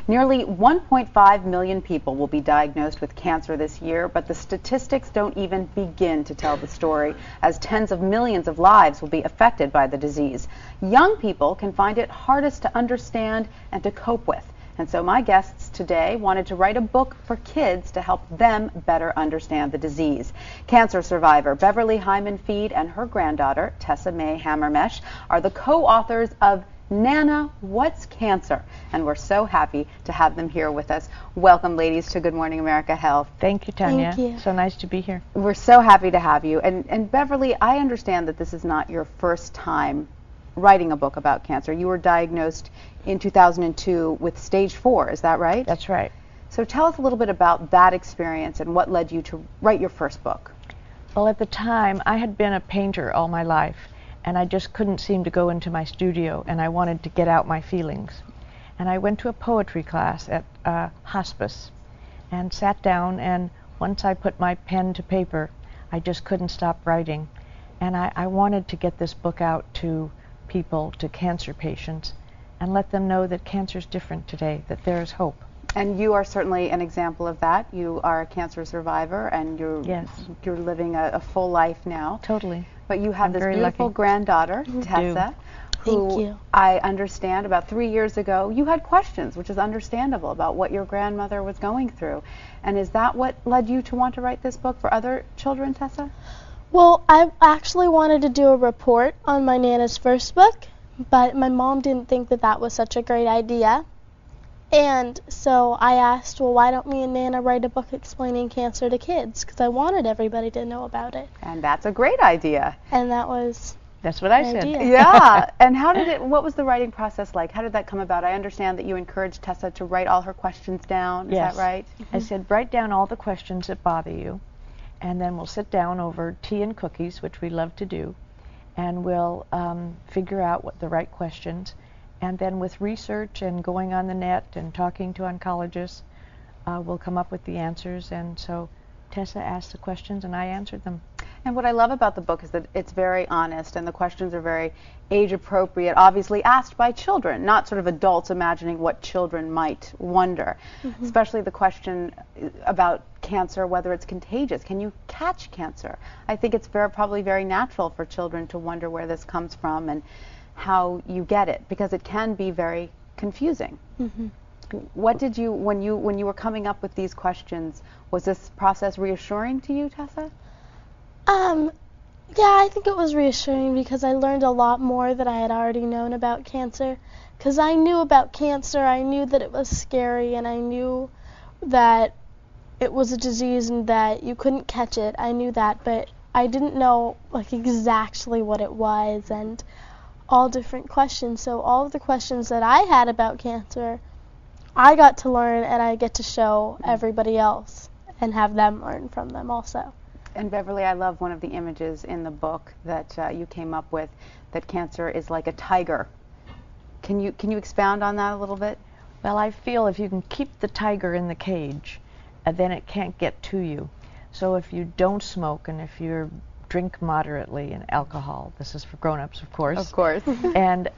Nearly 1.5 million people will be diagnosed with cancer this year, but the statistics don't even begin to tell the story, as tens of millions of lives will be affected by the disease. Young people can find it hardest to understand and to cope with. And so my guests today wanted to write a book for kids to help them better understand the disease. Cancer survivor Beverlye Hyman Fead and her granddaughter, Tessa Mae Hamermesh, are the co-authors of Nana, What's Cancer? And we're so happy to have them here with us. Welcome, ladies, to Good Morning America Health. Thank you, Tanya. Thank you. So nice to be here. We're so happy to have you. And Beverlye, I understand that this is not your first time writing a book about cancer. You were diagnosed in 2002 with stage 4, is that right? That's right. So tell us a little bit about that experience and what led you to write your first book. Well, at the time, I had been a painter all my life, and I just couldn't seem to go into my studio, and I wanted to get out my feelings. And I went to a poetry class at hospice and sat down, and once I put my pen to paper, I just couldn't stop writing. And I wanted to get this book out to people, to cancer patients, and let them know that cancer is different today, that there is hope. And you are certainly an example of that. You are a cancer survivor, and you're living a full life now. Totally. But you have I'm this very beautiful lucky. granddaughter, Tessa, who Thank you. I understand about 3 years ago you had questions, which is understandable, about what your grandmother was going through. And is that what led you to want to write this book for other children, Tessa? Well, I actually wanted to do a report on my Nana's first book, but my mom didn't think that that was such a great idea. And so I asked, well, why don't me and Nana write a book explaining cancer to kids? Because I wanted everybody to know about it. And that's a great idea. And that was That's what I my said. idea. Yeah. And what was the writing process like? How did that come about? I understand that you encouraged Tessa to write all her questions down. Yes. Is that right? I said, write down all the questions that bother you, and then we'll sit down over tea and cookies, which we love to do, and we'll figure out what the right questions. And then with research and going on the net and talking to oncologists, we'll come up with the answers. And so Tessa asked the questions and I answered them. And what I love about the book is that it's very honest and the questions are very age appropriate, obviously asked by children, not sort of adults imagining what children might wonder. Especially the question about cancer, whether it's contagious. Can you catch cancer? I think it's probably very natural for children to wonder where this comes from and how you get it, because it can be very confusing. What did you, when you were coming up with these questions, was this process reassuring to you, Tessa? Yeah, I think it was reassuring because I learned a lot more than I had already known about cancer. Because I knew about cancer, I knew that it was scary, and I knew that it was a disease and that you couldn't catch it. I knew that, but I didn't know like exactly what it was and all different questions. So all of the questions that I had about cancer, I got to learn, and I get to show everybody else and have them learn from them also. And Beverlye, I love one of the images in the book that you came up with, that cancer is like a tiger. Can you expound on that a little bit? Well, I feel if you can keep the tiger in the cage, then it can't get to you. So if you don't smoke and if you drink moderately in alcohol, this is for grown-ups, of course. Of course. And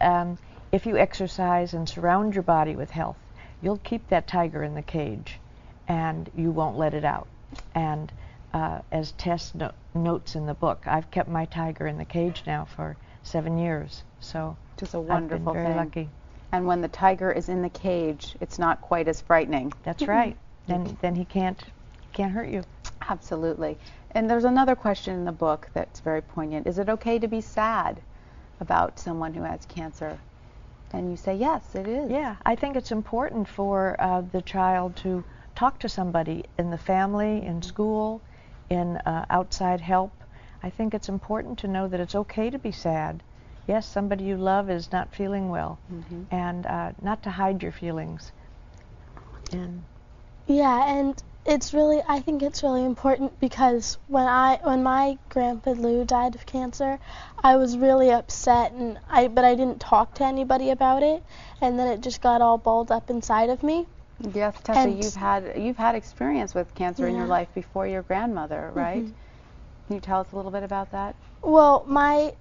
if you exercise and surround your body with health, you'll keep that tiger in the cage and you won't let it out. And as Tess notes in the book, I've kept my tiger in the cage now for 7 years. So just a wonderful I've been very lucky. And when the tiger is in the cage, it's not quite as frightening. That's right. Then he can't hurt you. Absolutely. And there's another question in the book that's very poignant. Is it okay to be sad about someone who has cancer? And you say, yes, it is. Yeah, I think it's important for the child to talk to somebody in the family, in school, in outside help. I think it's important to know that it's okay to be sad. Yes, somebody you love is not feeling well, and not to hide your feelings. And yeah, and I think it's really important because when my grandpa Lou died of cancer, I was really upset, but I didn't talk to anybody about it, and then it just got all balled up inside of me. Yes, Tessa, you've had experience with cancer in your life before your grandmother, right? Can you tell us a little bit about that? Well, my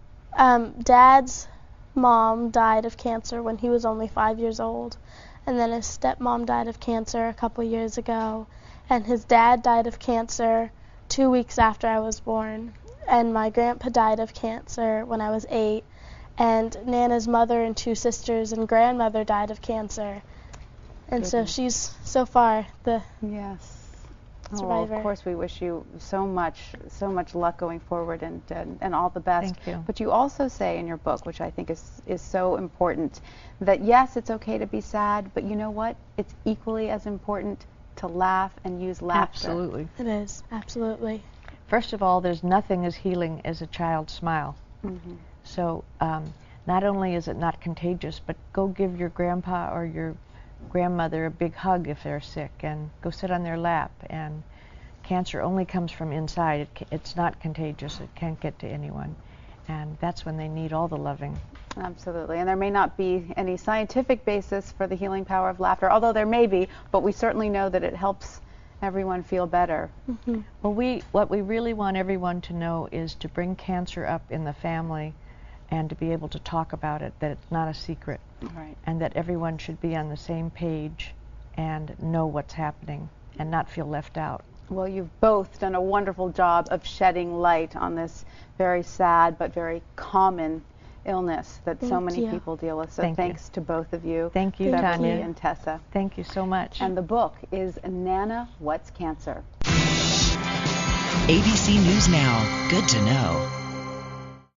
dad's mom died of cancer when he was only 5 years old, and then his stepmom died of cancer a couple years ago, and his dad died of cancer 2 weeks after I was born, and my grandpa died of cancer when I was 8, and Nana's mother and 2 sisters and grandmother died of cancer. And so she's so far the survivor. Of course, we wish you so much luck going forward, and all the best. Thank you. But you also say in your book, which I think is so important, that yes, it's okay to be sad, but you know what? It's equally as important to laugh and use laughter. Absolutely. It is, absolutely. First of all, there's nothing as healing as a child's smile. Mm-hmm. So not only is it not contagious, but go give your grandpa or your grandmother a big hug if they're sick, and go sit on their lap. And cancer only comes from inside. It's not contagious. It can't get to anyone. And that's when they need all the loving. Absolutely. And there may not be any scientific basis for the healing power of laughter, although there may be, but we certainly know that it helps everyone feel better. Mm-hmm. Well, what we really want everyone to know is to bring cancer up in the family and to be able to talk about it, that it's not a secret. Right. And that everyone should be on the same page and know what's happening and not feel left out. Well, you've both done a wonderful job of shedding light on this very sad but very common illness that so many people deal with. So thanks to both of you. Thank you, Beverlye Tanya. and Tessa. Thank you so much. And the book is Nana, What's Cancer? ABC News Now. Good to know.